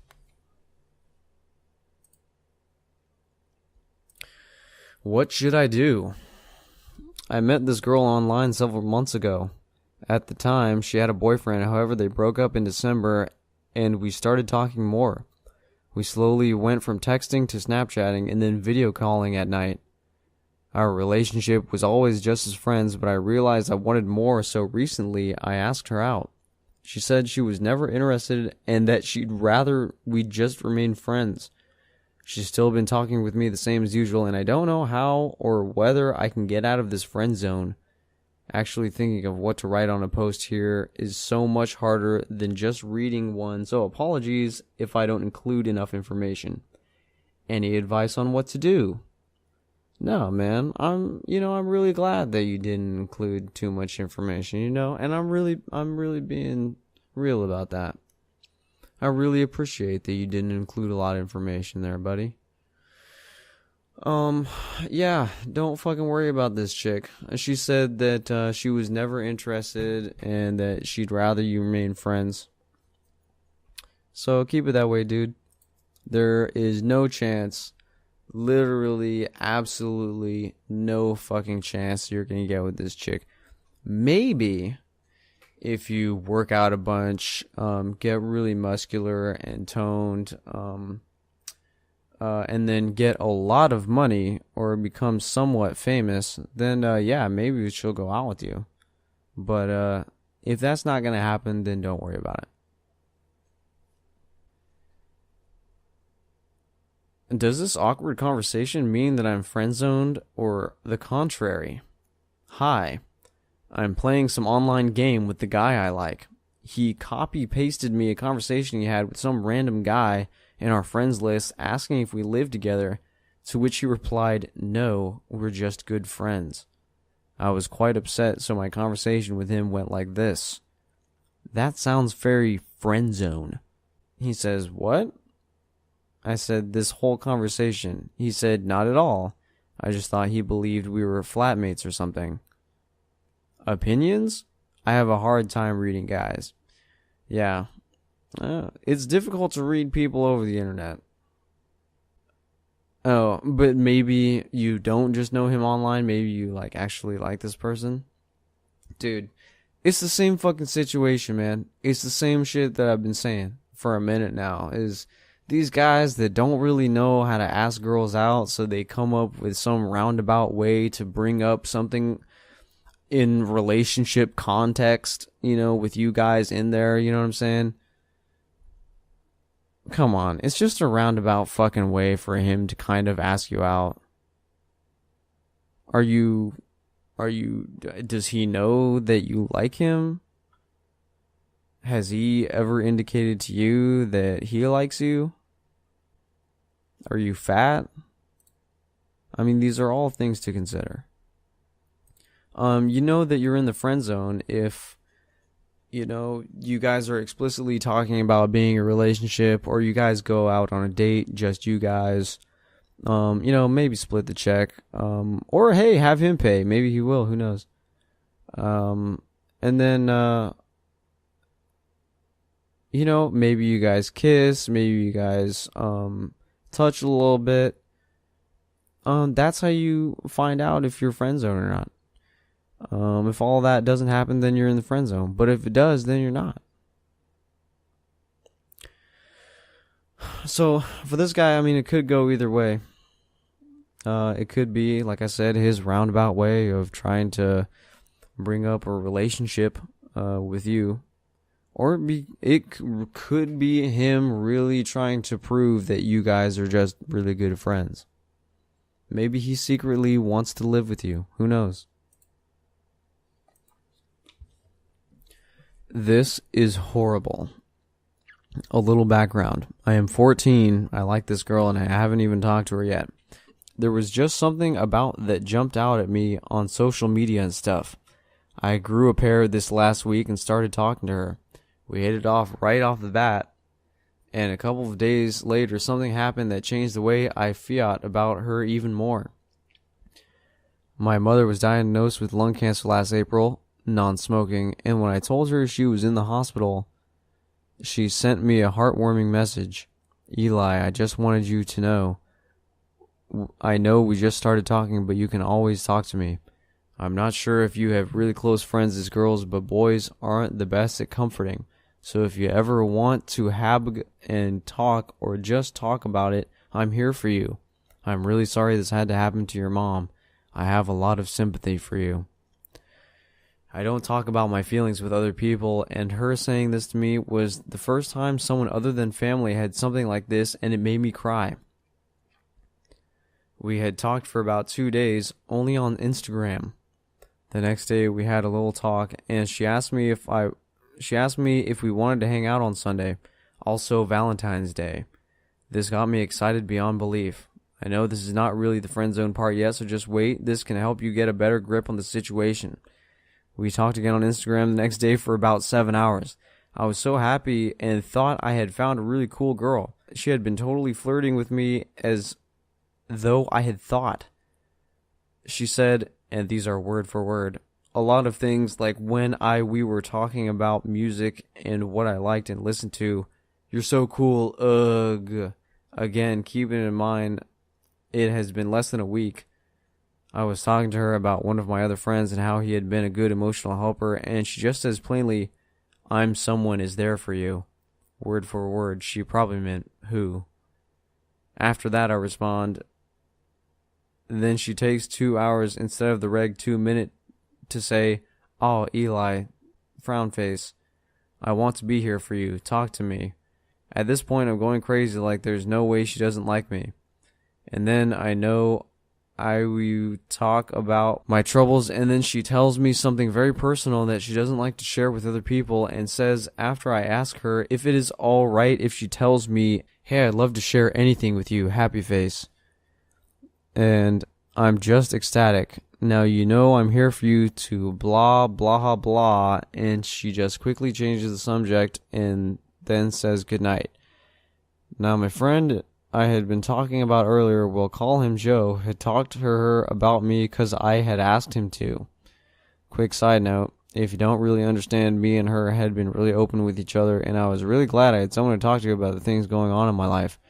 What should I do? I met this girl online several months ago. At the time, she had a boyfriend. However, they broke up in December, and we started talking more. We slowly went from texting to Snapchatting and then video calling at night. Our relationship was always just as friends, but I realized I wanted more, so recently I asked her out. She said she was never interested and that she'd rather we just remain friends. She's still been talking with me the same as usual, and I don't know how or whether I can get out of this friend zone. Actually thinking of what to write on a post here is so much harder than just reading one, so apologies if I don't include enough information. Any advice on what to do? No, man, I'm really glad that you didn't include too much information, you know, and I'm really being real about that. I really appreciate that you didn't include a lot of information there, buddy. Yeah, don't fucking worry about this chick. She said that she was never interested and that she'd rather you remain friends. So keep it that way, dude. There is no chance, literally, absolutely no fucking chance you're gonna get with this chick. Maybe if you work out a bunch, get really muscular and toned, and then get a lot of money or become somewhat famous, then yeah, maybe she'll go out with you. But if that's not gonna happen, then don't worry about it. Does this awkward conversation mean that I'm friend zoned or the contrary? Hi, I'm playing some online game with the guy I like. He copy pasted me a conversation he had with some random guy in our friends list asking if we live together, to which he replied, "No, we're just good friends." I was quite upset, so my conversation with him went like this. "That sounds very friend zone." He says, "What?" I said, "This whole conversation." He said, "Not at all. I just thought he believed we were flatmates or something." Opinions? I have a hard time reading guys. Yeah. It's difficult to read people over the internet. Oh, but maybe you don't just know him online. Maybe you actually like this person. Dude, it's the same fucking situation, man. It's the same shit that I've been saying for a minute now. Is these guys that don't really know how to ask girls out, so they come up with some roundabout way to bring up something in relationship context, with you guys in there, you know what I'm saying? Come on, it's just a roundabout fucking way for him to kind of ask you out. Does he know that you like him? Has he ever indicated to you that he likes you? Are you fat? I mean, these are all things to consider. You know that you're in the friend zone if, you guys are explicitly talking about being in a relationship, or you guys go out on a date, just you guys. Maybe split the check. Or hey, have him pay. Maybe he will. Who knows? And then, maybe you guys kiss. Maybe you guys touch a little bit. That's how you find out if you're friend zone or not. If all that doesn't happen, then you're in the friend zone. But if it does, then you're not. So for this guy, I mean, it could go either way. It could be, like I said, his roundabout way of trying to bring up a relationship with you. Or it could be him really trying to prove that you guys are just really good friends. Maybe he secretly wants to live with you. Who knows? This is horrible. A little background. I am 14. I like this girl and I haven't even talked to her yet. There was just something about that jumped out at me on social media and stuff. I grew a pair this last week and started talking to her. We hit it off right off the bat. And a couple of days later, something happened that changed the way I feel about her even more. My mother was diagnosed with lung cancer last April, non-smoking, and when I told her she was in the hospital, she sent me a heartwarming message. "Eli, I just wanted you to know. I know we just started talking, but you can always talk to me. I'm not sure if you have really close friends as girls, but boys aren't the best at comforting. So if you ever want to hab and talk or just talk about it, I'm here for you. I'm really sorry this had to happen to your mom. I have a lot of sympathy for you." I don't talk about my feelings with other people, and her saying this to me was the first time someone other than family had something like this, and it made me cry. We had talked for about 2 days, only on Instagram. The next day we had a little talk, and she asked me if we wanted to hang out on Sunday, also Valentine's Day. This got me excited beyond belief. I know this is not really the friend zone part yet, so just wait. This can help you get a better grip on the situation. We talked again on Instagram the next day for about 7 hours. I was so happy and thought I had found a really cool girl. She had been totally flirting with me as though I had thought. She said, and these are word for word, a lot of things like when we were talking about music and what I liked and listened to. "You're so cool, ugh." Again, keeping in mind, it has been less than a week. I was talking to her about one of my other friends and how he had been a good emotional helper, and she just says plainly, "I'm someone is there for you." Word for word, she probably meant who. After that, I respond. Then she takes 2 hours instead of the reg 2-minute to say, "Oh, Eli," frown face, "I want to be here for you. Talk to me." At this point, I'm going crazy like there's no way she doesn't like me. And then I know we talk about my troubles, and then she tells me something very personal that she doesn't like to share with other people, and says after I ask her if it is all right if she tells me, hey, I'd love to share anything with you, happy face. And I'm just ecstatic. Now you know I'm here for you to blah, blah, blah, and she just quickly changes the subject and then says goodnight. Now my friend I had been talking about earlier, we'll call him Joe, had talked to her about me because I had asked him to. Quick side note, if you don't really understand, me and her had been really open with each other, and I was really glad I had someone to talk to about the things going on in my life.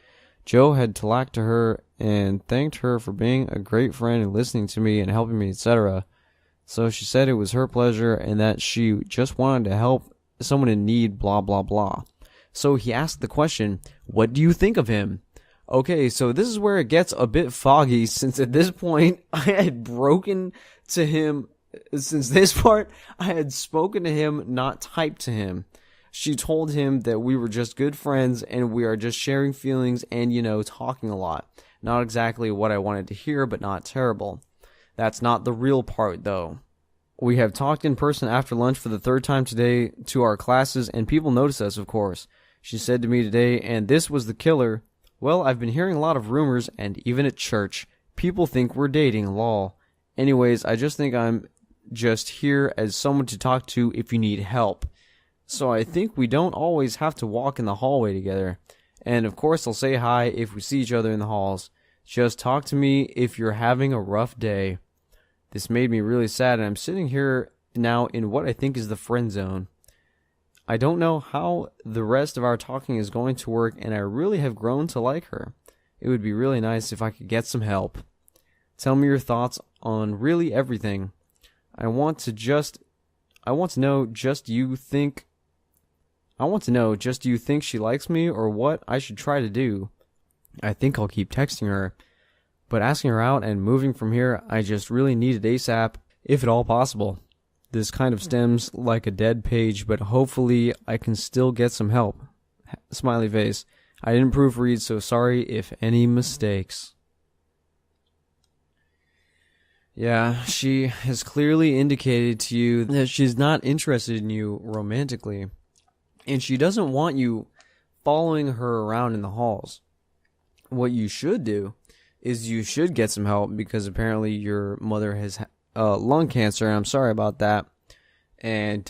Joe had talked to her and thanked her for being a great friend and listening to me and helping me, etc. So she said it was her pleasure and that she just wanted to help someone in need, blah, blah, blah. So he asked the question, what do you think of him? Okay, so this is where it gets a bit foggy, since at this point I had broken to him. Since this part, I had spoken to him, not typed to him. She told him that we were just good friends and we are just sharing feelings and, talking a lot. Not exactly what I wanted to hear, but not terrible. That's not the real part, though. We have talked in person after lunch for the third time today to our classes, and people notice us, of course. She said to me today, and this was the killer, well, I've been hearing a lot of rumors, and even at church, people think we're dating, lol. Anyways, I just think I'm just here as someone to talk to if you need help. So I think we don't always have to walk in the hallway together. And of course I'll say hi if we see each other in the halls. Just talk to me if you're having a rough day. This made me really sad, and I'm sitting here now in what I think is the friend zone. I don't know how the rest of our talking is going to work, and I really have grown to like her. It would be really nice if I could get some help. Tell me your thoughts on really everything. I want to know, just do you think she likes me or what I should try to do? I think I'll keep texting her, but asking her out and moving from here, I just really need it ASAP, if at all possible. This kind of stems like a dead page, but hopefully I can still get some help. Smiley face. I didn't proofread, so sorry if any mistakes. Yeah, she has clearly indicated to you that she's not interested in you romantically, and she doesn't want you following her around in the halls. What you should do is you should get some help, because apparently your mother has lung cancer, and I'm sorry about that. And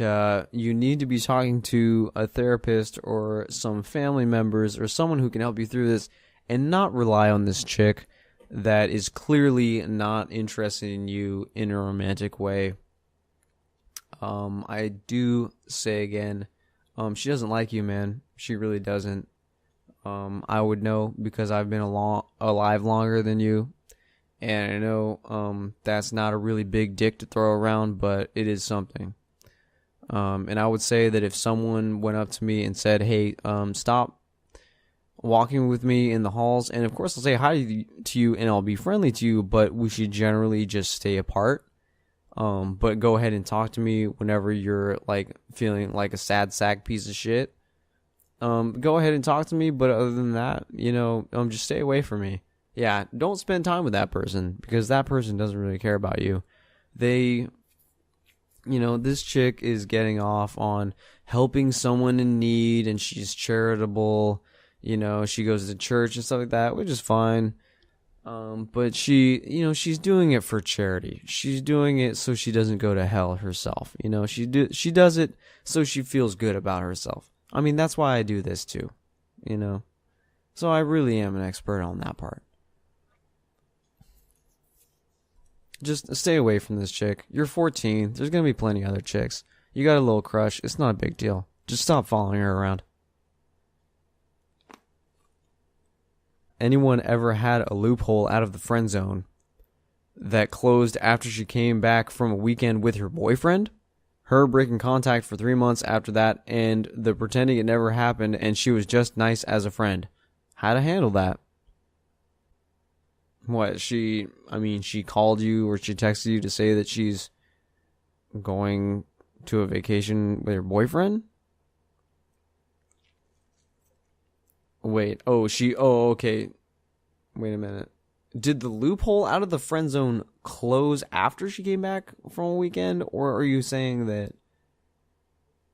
you need to be talking to a therapist or some family members or someone who can help you through this, and not rely on this chick that is clearly not interested in you in a romantic way. I do say again, she doesn't like you, man. She really doesn't. I would know because I've been alive longer than you. And I know that's not a really big dick to throw around, but it is something. And I would say that if someone went up to me and said, hey, stop walking with me in the halls, and of course I'll say hi to you and I'll be friendly to you, but we should generally just stay apart. But go ahead and talk to me whenever you're like feeling like a sad sack piece of shit. Go ahead and talk to me, but other than that, just stay away from me. Yeah, don't spend time with that person, because that person doesn't really care about you. This chick is getting off on helping someone in need, and she's charitable. She goes to church and stuff like that, which is fine. But she's doing it for charity. She's doing it so she doesn't go to hell herself. She does it so she feels good about herself. I mean, that's why I do this too. So I really am an expert on that part. Just stay away from this chick. You're 14. There's going to be plenty of other chicks. You got a little crush. It's not a big deal. Just stop following her around. Anyone ever had a loophole out of the friend zone that closed after she came back from a weekend with her boyfriend? Her breaking contact for 3 months after that, and the pretending it never happened, and she was just nice as a friend. How to handle that? What, she called you or she texted you to say that she's going to a vacation with her boyfriend? Wait, okay. Wait a minute. did the loophole out of the friend zone close after she came back from a weekend, or are you saying that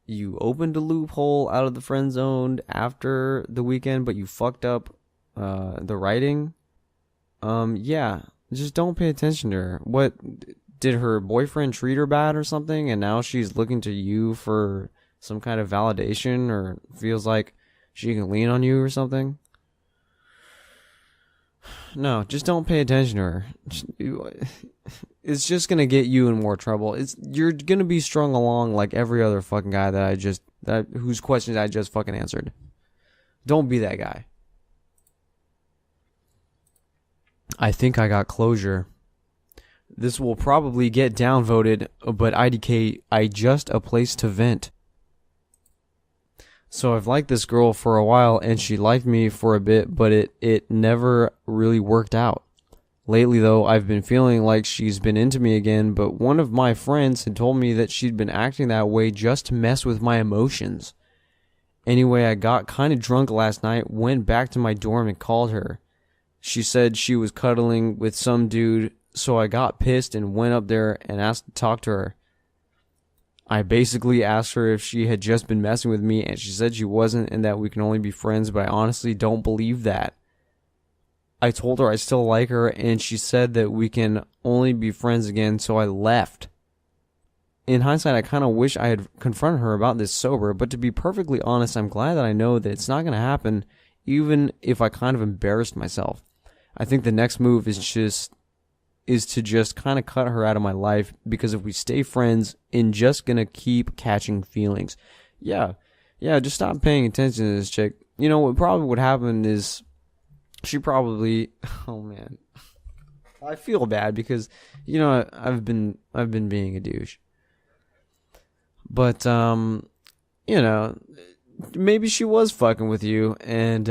you opened a loophole out of the friend zone after the weekend, but you fucked up the writing? Yeah, just don't pay attention to her. What, did her boyfriend treat her bad or something, and now she's looking to you for some kind of validation, or feels like she can lean on you or something? No, just don't pay attention to her. It's just gonna get you in more trouble. You're gonna be strung along like every other fucking guy whose questions I just fucking answered. Don't be that guy. I think I got closure. This will probably get downvoted, but IDK, I just a place to vent. So I've liked this girl for a while, and she liked me for a bit, but it never really worked out. Lately, though, I've been feeling like she's been into me again, but one of my friends had told me that she'd been acting that way just to mess with my emotions. Anyway, I got kind of drunk last night, went back to my dorm and called her. She said she was cuddling with some dude, so I got pissed and went up there and asked to talk to her. I basically asked her if she had just been messing with me, and she said she wasn't and that we can only be friends, but I honestly don't believe that. I told her I still like her, and she said that we can only be friends again, so I left. In hindsight, I kind of wish I had confronted her about this sober, but to be perfectly honest, I'm glad that I know that it's not going to happen, even if I kind of embarrassed myself. I think the next move is to just kind of cut her out of my life, because if we stay friends, I'm just going to keep catching feelings. Yeah, just stop paying attention to this chick. You know, what probably would happen is she probably, oh man, I feel bad because, you know, I've been being a douche. But, you know, maybe she was fucking with you, and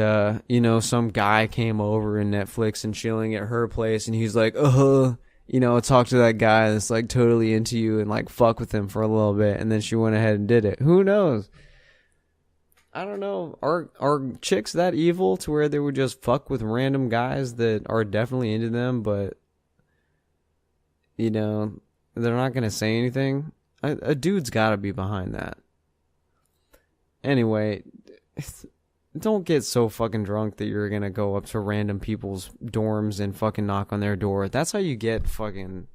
you know, some guy came over in Netflix and chilling at her place, and he's like, you know, talk to that guy that's like totally into you and like fuck with him for a little bit, and then she went ahead and did it. Who knows? I don't know. Are chicks that evil to where they would just fuck with random guys that are definitely into them, but you know, they're not gonna say anything? A dude's gotta be behind that. Anyway, don't get so fucking drunk that you're gonna go up to random people's dorms and fucking knock on their door. That's how you get fucking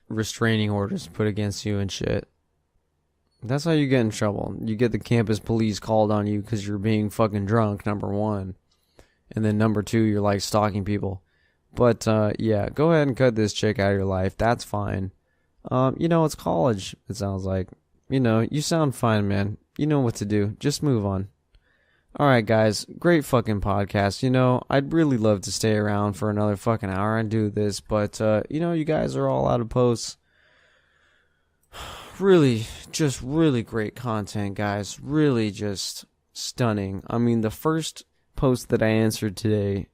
restraining orders put against you and shit. That's how you get in trouble. You get the campus police called on you because you're being fucking drunk, number one. And then number two, you're like stalking people. But yeah, go ahead and cut this chick out of your life. That's fine. You know, it's college, it sounds like. You know, you sound fine, man. You know what to do. Just move on. Alright, guys. Great fucking podcast. You know, I'd really love to stay around for another fucking hour and do this, but, you know, you guys are all out of posts. Really, just really great content, guys. Really just stunning. I mean, the first post that I answered today,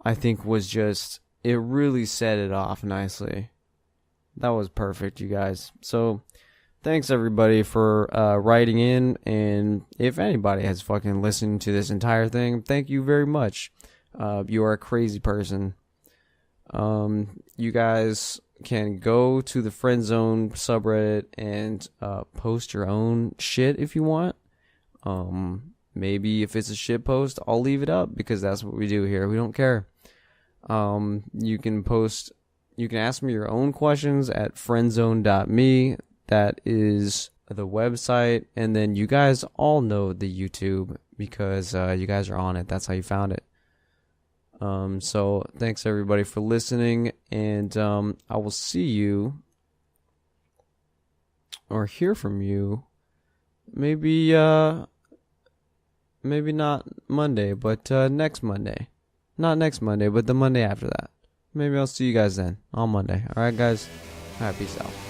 I think was just, it really set it off nicely. That was perfect, you guys. So, thanks everybody for writing in, and if anybody has fucking listened to this entire thing, thank you very much. You are a crazy person. You guys can go to the Friendzone subreddit and post your own shit if you want. Maybe if it's a shit post, I'll leave it up because that's what we do here. We don't care. You can ask me your own questions at friendzone.me. That is the website, and then you guys all know the YouTube because you guys are on it. That's how you found it. So thanks everybody for listening, and I will see you or hear from you maybe not Monday, but next Monday. Not next Monday, but the Monday after that. Maybe I'll see you guys then on Monday. All right, guys. All right, peace out.